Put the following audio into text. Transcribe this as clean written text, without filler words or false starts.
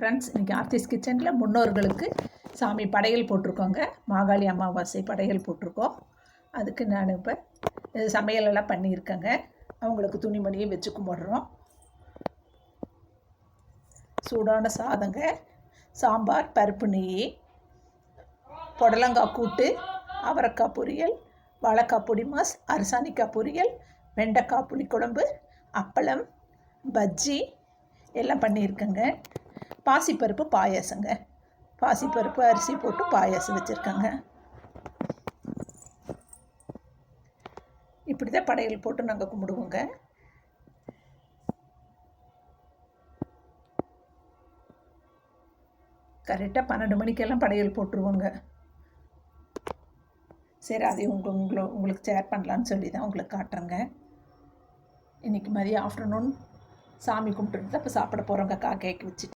Friends, இன்றைக்கி ஆர்த்திஸ் கிச்சனில் முன்னோர்களுக்கு சாமி படையல் போட்டிருக்கோங்க. மாகாளி அமாவாசை படையல் போட்டிருக்கோம். அதுக்கு நான் இப்போ சமையலெல்லாம் பண்ணியிருக்கேங்க. அவங்களுக்கு துணிமணியை வச்சு கும்பிட்றோம். சூடான சாதங்க, சாம்பார், பருப்பு நெய், புடலங்காய் கூட்டு, அவரைக்காய் பொரியல், வாழைக்காய் பொடி மாஸ், அரசாணிக்காய் பொரியல், வெண்டைக்காய் புளிக்குழம்பு, அப்பளம், பஜ்ஜி எல்லாம் பண்ணியிருக்கேங்க. பாசிப்பருப்பு பாயாசங்க. பாசிப்பருப்பு அரிசி போட்டு பாயாசம் வச்சுருக்கேங்க. இப்படி தான் படையல் போட்டு நாங்கள் கும்பிடுவோங்க. கரெக்டாக 12 மணிக்கெல்லாம் படையல் போட்டுருவோங்க. சரி, அதையும் உங்களுக்கு ஷேர் பண்ணலான்னு சொல்லி தான் உங்களுக்கு காட்டுறேங்க. இன்றைக்கி மதியம் ஆஃப்டர்நூன் சாமி கும்பிட்டுட்டு தான் இப்போ சாப்பிட போகிறோங்க. கேக் வச்சுட்டு